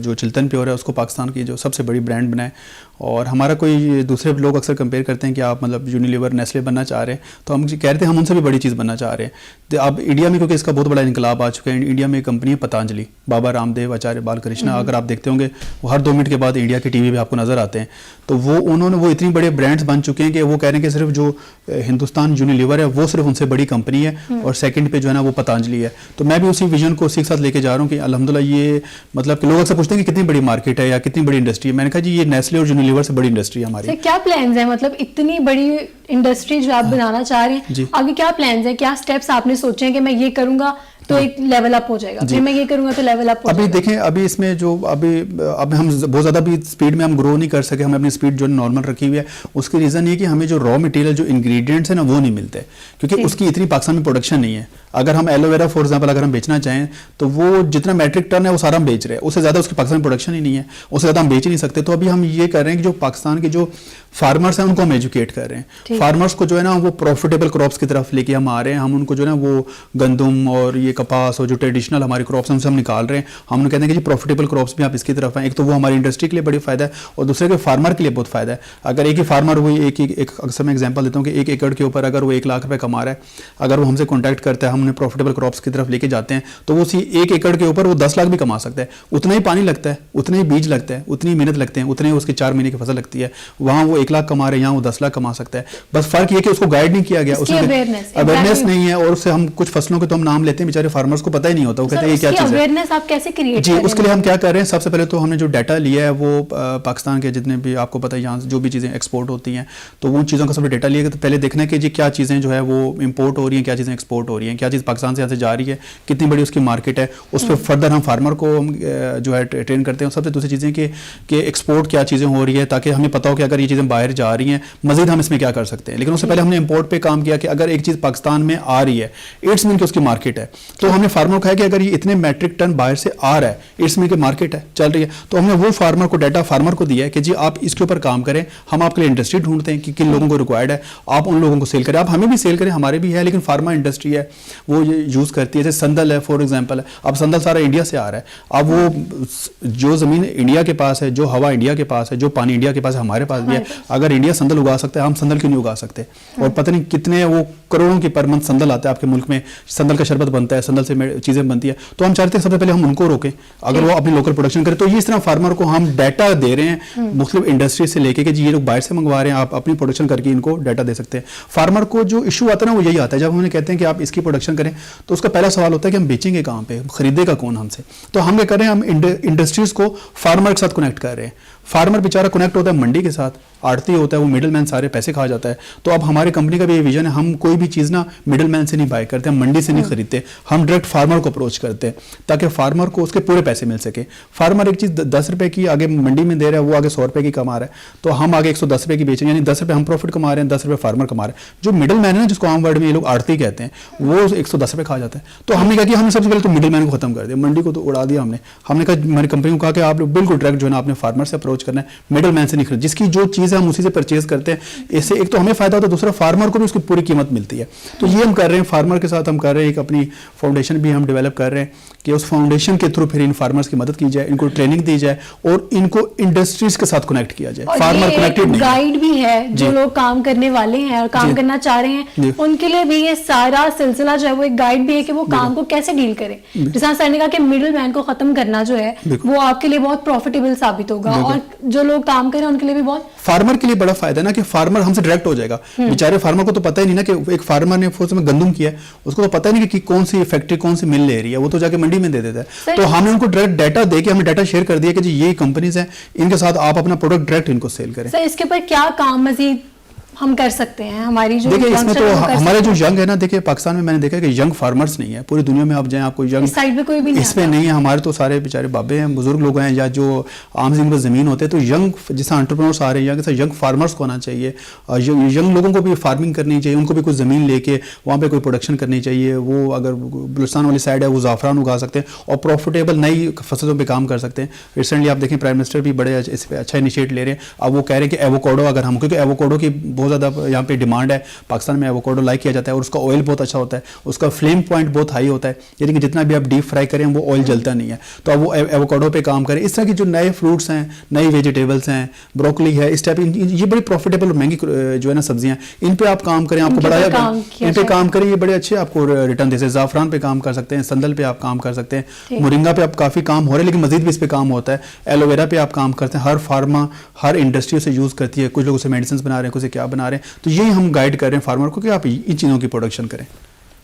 جو چلتن پیور ہے اس کو پاکستان کی جو سب سے بڑی برانڈ بنائیں. اور ہمارا کوئی دوسرے لوگ اکثر کمپیئر کرتے ہیں کہ آپ مطلب یونیلیور نیسلے بننا چاہ رہے ہیں, تو ہم کہہ رہے تھے ہم ان سے بھی بڑی چیز بننا چاہ رہے ہیں. تو اب انڈیا میں کیونکہ اس کا بہت بڑا انقلاب آ چکا ہے, انڈیا میں ایک کمپنی ہے پتانجلی, بابا رام دیو, آچاریہ بال کرشنا, اگر آپ دیکھتے ہوں گے وہ ہر 2 منٹ کے بعد انڈیا کی ٹی وی پہ آپ کو نظر آتے ہیں. تو وہ اتنی بڑے برانڈس بن چکے ہیں کہ وہ کہہ رہے ہیں کہ صرف جو ہندوستان یونیلیور ہے وہ صرف ان سے بڑی کمپنی ہے, اور سیکنڈ پہ جو ہے نا وہ پتانجلی ہے. تو میں بھی اسی ویژن کو اسی کے ساتھ لے کے جا رہا ہوں کہ الحمدللہ یہ مطلب کہ لوگ اکثر پوچھتے ہیں کہ کتنی بڑی مارکیٹ ہے یا کتنی بڑی انڈسٹری ہے. میں نے کہا جی یہ نیسلے اور یونیلیور سے بڑی انڈسٹری ہے ہماری. کیا پلانز ہیں, مطلب اتنی بڑی انڈسٹری جو آپ بنانا چاہ رہے ہیں, آگے کیا پلانز ہیں, کیا سٹیپس آپ نے سوچے ہیں کہ میں یہ کروں گا تو ایک لیول اپ ہو جائے گا, پھر میں یہ کروں گا تو لیول اپ ہو جائے گا؟ ابھی دیکھیں, ابھی اس میں جو اب ہم بہت زیادہ بھی اسپیڈ میں ہم گرو نہیں کر سکے, ہم اپنی اسپیڈ جو نارمل رکھی ہوئی ہے. اس کی ریزن یہ کہ ہمیں جو را مٹیریل جو انگریڈینٹس ہیں نا وہ نہیں ملتے, کیونکہ اس کی اتنی پاکستان میں پروڈکشن نہیں ہے. اگر ہم ایلوویرا فار ایگزامپل اگر ہم بیچنا چاہیں تو وہ جتنا میٹرک ٹن ہے وہ سارا ہم بیچ رہے ہیں, اس سے زیادہ اس کی پاکستان میں پروڈکشن ہی نہیں ہے, اس سے زیادہ ہم بیچ ہی نہیں سکتے. تو ابھی ہم یہ کر رہے ہیں کہ جو پاکستان کے جو فارمرس ہیں ان کو ہم ایجوکیٹ کر رہے ہیں. فارمرس کو جو ہے نا وہ پروفیٹیبل کراپس کی طرف لے کے ہم آ رہے ہیں. ہم ان کو جو ہے نا وہ گندم اور یہ کپاس اور جو ٹریڈیشنل ہماری کراپس ہیں ان سے ہم نکال رہے ہیں. ہم انہیں کہتے ہیں کہ جی پروفیٹیبل کراپس بھی آپ اس کی طرف ہیں. ایک تو وہ ہماری انڈسٹری کے لیے بڑی فائدہ ہے, اور دوسرے کے فارمر کے لیے بہت فائدہ ہے. اگر ایک ہی فارمر ہوئی, ایک اکثر میں ایگزامپل دیتا ہوں کہ 1 ایکڑ کے اوپر اگر وہ 1 لاکھ روپے کما رہا ہے, اگر وہ ہم سے کانٹیکٹ کرتا ہے, ہم انہیں پروفیٹیبل کراپس کی طرف لے کے جاتے ہیں, تو وہ اسی 1 ایکڑ کے اوپر وہ 10 لاکھ بھی کما سکتا ہے. اتنا ہی پانی لگتا ہے, اتنا ہی بیج لگتا ہے, اتنی محنت لگتے ہیں, اتنے اس کی 4 مہینے کی فصل لگتی ہے. وہاں وہ 1 لاکھ کما رہے ہیں, یہاں وہ 10 لاکھ کما سکتا ہے. بس فرق یہ کہ اس کو گائیڈ نہیں کیا گیا, اس میں اویئرنیس نہیں ہے. اور اس سے ہم کچھ فصلوں کے تو ہم نام لیتے ہیں, بیچارے فارمرز کو پتہ ہی نہیں ہوتا, وہ کہتے ہیں یہ کیا چیز ہے. اویئرنیس آپ کیسے کریٹ جی اس کے لیے ہم کیا کر رہے ہیں, سب سے پہلے تو ہم نے جو ڈیٹا لیا ہے وہ پاکستان کے جتنے بھی آپ کو پتہ ہے یہاں جو بھی چیزیں ایکسپورٹ ہوتی ہیں, تو ان چیزوں کا سب ڈیٹا لیا. تو پہلے دیکھنا ہے کہ جی کیا چیزیں جو ہے وہ امپورٹ ہو رہی ہیں, کیا چیزیں ایکسپورٹ ہو رہی ہیں, کیا چیز پاکستان سے یہاں سے جا رہی ہے, کتنی بڑی اس کی مارکیٹ ہے. اس پہ فردر ہم فارمر کو ہم جو ہے ٹرین کرتے ہیں. سب سے دوسری چیزیں کہ ایکسپورٹ کیا چیزیں ہو رہی ہے, تاکہ ہمیں پتہ ہو کہ اگر یہ چیزیں باہر جا رہی ہیں مزید ہم اس میں کیا کر سکتے ہیں. لیکن اس سے پہلے ہم نے امپورٹ پہ کام کیا کہ اگر ایک چیز پاکستان میں آ رہی ہے, اٹس مین کہ اس کی مارکیٹ ہے. تو ہم نے فارمر کو کہا کہ اگر یہ اتنے میٹرک ٹن باہر سے آ رہا ہے، اس میں کہ مارکیٹ ہے چل رہی ہے، تو ہم نے وہ فارمر کو ڈیٹا فارمر کو دیا ہے کہ جی آپ اس کے اوپر کام کریں، ہم آپ کے لیے انڈسٹری ڈھونڈتے ہیں کہ کن لوگوں کو ریکوائرڈ ہے، آپ ان لوگوں کو سیل کریں، آپ ہمیں بھی سیل کریں، ہمارے بھی ہے، لیکن فارما انڈسٹری ہے وہ یہ یوز کرتی ہے، جیسے سندل ہے فار ایگزامپل ہے، اب سندل سارا انڈیا سے آ رہا ہے، اب وہ جو زمین انڈیا کے پاس ہے، جو ہوا انڈیا کے پاس ہے، جو پانی انڈیا کے پاس ہے، ہمارے پاس بھی ہے، اگر انڈیا سندل اگا سکتا ہے ہم سندل کیوں نہیں اگا سکتے؟ اور پتہ نہیں کتنے وہ کروڑوں کی پر منتھ سندل آتا ہے آپ کے ملک میں، سندل کا شربت بنتا ہے، سندل سے چیزیں بنتی ہے، تو ہم چاہتے ہیں سب سے پہلے ہم ان کو روکیں اگر وہ اپنی لوکل پروڈکشن کریں، تو یہ اس طرح فارمر کو ہم ڈیٹا دے رہے ہیں مختلف انڈسٹری سے لے کے کہ جی یہ لوگ باہر سے منگوا رہے ہیں، آپ اپنی پروڈکشن کر کے ان کو ڈیٹا دے سکتے ہیں۔ فارمر کو جو ایشو آتا ہے نا وہ یہی آتا ہے، جب ہم انہیں کہتے ہیں کہ آپ اس کی پروڈکشن کریں تو اس کا پہلا سوال ہوتا ہے کہ ہم بیچیں گے کہاں پہ، خریدے گا کون ہم سے؟ تو ہم کیا کر رہے ہیں، ہم انڈسٹریز کو فارمر کے ساتھ کنیکٹ کر رہے ہیں، فارمر بیچارہ کنیکٹ ہوتا ہے منڈی کے ساتھ، آڑتی ہوتا ہے، وہ مڈل مین سارے پیسے کھا جاتا ہے، تو اب ہماری کمپنی کا بھی یہ ویژن ہے، ہم کوئی بھی چیز نا مڈل مین سے نہیں بائی کرتے، ہم منڈی سے نہیں خریدتے، ہم ڈائریکٹ فارمر کو اپروچ کرتے ہیں تاکہ فارمر کو اس کے پورے پیسے مل سکے۔ فارمر ایک چیز 10 روپے کی آگے منڈی میں دے رہا ہے، وہ آگے 100 روپے کی کما رہا ہے، تو ہم آگے 110 روپے کی بیچیں، یعنی 10 روپے ہم پروفٹ کما رہے ہیں، 10 روپے فارمر کما رہے ہیں۔ جو مڈل مین ہے نا، جس کو عام ورڈ میں یہ لوگ آڑتی کہتے ہیں، وہ 110 روپے کھا جاتا ہے، تو ہم نے کہا کہ ہم نے سب سے پہلے تو مڈل مین کو ختم کر دیا، منڈی کو تو اڑا دیا ہم نے کہا ہماری کمپنی کو کہا کہ آپ بالکل ڈائریکٹ جو ہے نا آپ نے فارمر سے اپروچ کرنا ہے، مڈل مین سے نہیں خرید، جس کی جو چیز ہے ہم اسی سے پرچیز کرتے ہیں، اس سے ایک تو ہمیں فائدہ ہوتا ہے، دوسرا فارمر کو بھی اس کی پوری قیمت ملتی ہے۔ تو یہ ہم کر رہے ہیں فارمر کے ساتھ، ہم کر رہے ہیں ایک اپنی فاؤنڈیشن بھی ہم ڈیولپ کر رہے ہیں کہ اس فاؤنڈیشن کے تھرو پھر ان فارمرز کی مدد کی جائے، ان کو ٹریننگ دی جائے اور ان کو انڈسٹریز کے ساتھ کنیکٹ کیا جائے۔ فارمر کنیکٹڈ نہیں گائیڈ بھی ہے جو لوگ کام کرنے والے ہیں اور کام کرنا چاہ رہے ہیں، ان کے لیے بھی یہ سارا سلسلہ جو ہے وہ ایک گائیڈ بھی ہے کہ وہ کام کو کیسے ڈیل کریں۔ جیسا سر نے کہا کہ مڈل مین کو ختم کرنا جو ہے وہ آپ کے لیے بہت پروفیٹیبل ثابت ہوگا، اور جو لوگ کام کریں ان کے لیے بھی بہت، فارمر کے لیے بڑا فائدہ ہے نا کہ فارمر ہم سے ڈائریکٹ ہو جائے گا، بیچارے فارمر کو تو پتہ ہی نہیں نا کہ ایک فارمر نے فوز میں گندم کیا ہے، اس کو تو پتہ نہیں کہ کون سی فیکٹری کون سی مل لے رہی ہے، وہ تو جا کے منڈی میں دے دیتا ہے۔ تو ہم نے ان کو ڈائریکٹ ڈیٹا دے کے ہمیں ڈیٹا شیئر کر دیا کہ جی یہ کمپنیز ہیں، ان کے ساتھ آپ اپنا پروڈکٹ ڈائریکٹ ان کو سیل کریں۔ سر اس کے اوپر کیا کام مزید ہم کر سکتے ہیں؟ ہماری جو دیکھیں اس میں تو ہمارے جو ینگ ہے نا، دیکھیں پاکستان میں میں نے دیکھا کہ ینگ فارمرز نہیں ہے، پوری دنیا میں آپ جائیں آپ کو ینگ سائڈ پہ کوئی بھی اس میں نہیں ہے، ہمارے تو سارے بیچارے بابے ہیں، بزرگ لوگ ہیں، یا جو عام زندگی میں زمین ہوتے ہیں، تو ینگ جیسا انٹرپرینورس آ رہے ہیں، جیسا ینگ فارمرز کو آنا چاہیے، ینگ لوگوں کو بھی فارمنگ کرنی چاہیے، ان کو بھی کوئی زمین لے کے وہاں پہ کوئی پروڈکشن کرنی چاہیے، وہ اگر بلوچستان والی سائڈ ہے وہ زعفران اگا سکتے ہیں اور پروفیٹیبل نئی فصلوں پہ کام کر سکتے ہیں۔ ریسنٹلی آپ دیکھیں پرائم منسٹر بھی بڑے اس پہ اچھا انیشیٹ لے رہے ہیں، اب وہ کہہ رہے ہیں کہ ایووکیڈو اگر ہم، کیونکہ ایووکیڈو کی بہت زیادہ یہاں پہ ڈیمانڈ ہے، پاکستان میں ایووکیڈو لائک کیا جاتا ہے اور اس کا آئل بہت اچھا ہوتا ہے، اس کا فلیم پوائنٹ بہت ہائی ہوتا ہے، یعنی کہ جتنا بھی آپ ڈیپ فرائی کریں وہ آئل جلتا نہیں ہے، تو اب وہ ایووکیڈو پہ کام کریں۔ اس طرح کی جو نئے فروٹس ہیں، نئی ویجیٹیبلس ہیں، بروکلی ہے، اس ٹائپ یہ بڑی پروفیٹیبل اور مہنگی جو ہے نا سبزیاں، ان پہ آپ کام کریں، آپ کو بڑا ان پہ کام کریں، یہ بڑے اچھے آپ کو ریٹرن دے سکتے ہیں۔ زعفران پہ کام کر سکتے ہیں، سندل پہ آپ کام کر سکتے ہیں، مورنگا پہ آپ کافی کام ہو رہا ہے، لیکن مزید بھی اس پہ کام ہوتا ہے، ایلو ویرا پہ آپ کام کرتے ہیں، ہر فارما ہر انڈسٹری سے یوز کرتی ہے، کچھ لوگ اسے میڈیسنس بنا رہے ہیں، کچھ کیا بنا رہے ہیں، تو یہی ہم گائیڈ کر رہے ہیں فارمر کو کہ آپ ان چیزوں کی پروڈکشن کریں۔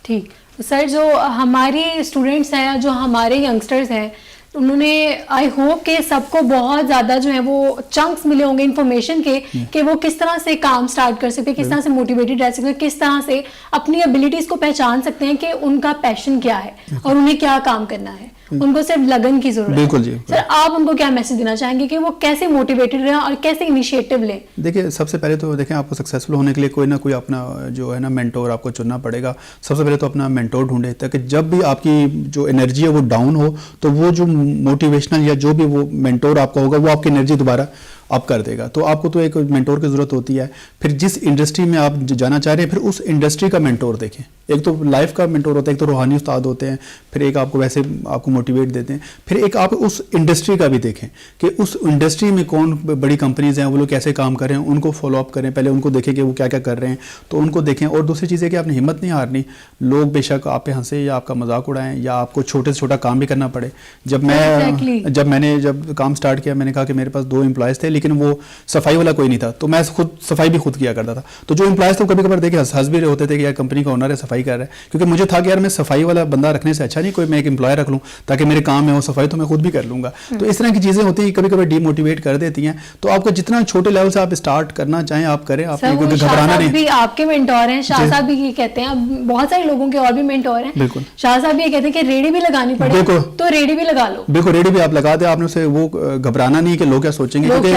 ٹھیک سر، جو ہماری اسٹوڈنٹس ہیں، جو ہمارے ینگسٹرز ہیں، انہوں نے آئی ہوپ کہ سب کو بہت زیادہ جو ہے وہ چنکس ملے ہوں گے انفارمیشن کے کہ وہ کس طرح سے کام سٹارٹ کر سکتے ہیں، کس طرح سے موٹیویٹڈ رہ سکتے ہیں، کس طرح سے اپنی ابیلٹیز کو پہچان سکتے ہیں کہ ان کا پیشن کیا ہے اور انہیں کیا کام کرنا ہے، ان کو صرف لگن کی ضرورت ہے۔ بالکل جی سر آپ ان کو کیا میسج دینا چاہیں گے کہ وہ کیسے موٹیویٹڈ رہیں اور کیسے انیشیٹو لیں؟ دیکھیں سب سے پہلے تو دیکھیں آپ کو سکسیزفل ہونے کے لیے کوئی نہ کوئی اپنا جو ہے نا مینٹور آپ کو چننا پڑے گا۔ سب سے پہلے تو اپنا مینٹور ڈھونڈے تاکہ جب بھی آپ کی جو انرجی ہے وہ ڈاؤن ہو تو وہ جو موٹیویشنل یا جو بھی وہ مینٹور آپ کا ہوگا وہ آپ کی انرجی دوبارہ آپ کر دے گا۔ تو آپ کو تو ایک مینٹور کی ضرورت ہوتی ہے، پھر جس انڈسٹری میں آپ جانا چاہ رہے ہیں پھر اس انڈسٹری کا مینٹور دیکھیں۔ ایک تو لائف کا مینٹور ہوتا ہے، ایک تو روحانی استاد ہوتے ہیں، پھر ایک آپ کو ویسے آپ کو موٹیویٹ دیتے ہیں، پھر ایک آپ اس انڈسٹری کا بھی دیکھیں کہ اس انڈسٹری میں کون بڑی کمپنیز ہیں، وہ لوگ کیسے کام کر رہے ہیں، ان کو فالو اپ کریں، پہلے ان کو دیکھیں کہ وہ کیا کیا کر رہے ہیں تو ان کو دیکھیں۔ اور دوسری چیز ہے کہ آپ نے ہمت نہیں ہارنی، لوگ بے شک آپ پہ ہنسے یا آپ کا مذاق اڑائیں یا آپ کو چھوٹے سے چھوٹا کام بھی کرنا پڑے۔ جب میں نے کام سٹارٹ کیا میں نے کہا کہ میرے پاس 2 امپلائز تھے لیکن وہ صفائی والا کوئی نہیں تھا، تو میں خود صفائی بھی خود کیا کرتا تھا، تو جو امپلائز تھے کبھی کبھار دیکھے ہنس بھی رہے ہوتے تھے کہ یار کمپنی کا اونر ہے صفائی کر رہا ہے، کیونکہ مجھے تھا کہ یار میں صفائی والا بندہ رکھنے سے اچھا نہیں کوئی میں ایک امپلائی رکھ لوں تاکہ میرے کام میں وہ صفائی تو میں خود بھی کر لوں گا۔ تو اس طرح کی چیزیں ہوتی ہیں، کبھی کبھی ڈی موٹیویٹ کر دیتی ہیں۔ تو آپ کو جتنا چھوٹے لیول سے آپ اسٹارٹ کرنا چاہیں آپ کریں، آپ کو گھبرانا نہیں۔ بھی آپ کے مینٹور ہیں، شاہ صاحب بھی یہ کہتے ہیں، اب بہت سارے لوگوں کے اور بھی مینٹور ہیں، بالکل شاہ صاحب بھی یہ کہتے ہیں کہ ریڑھی بھی لگانی پڑے تو ریڑھی بھی لگا لو، بالکل ریڑھی بھی آپ لگا دیں، آپ نے اسے وہ گھبرانا نہیں کہ لوگ کیا سوچیں گے، کیونکہ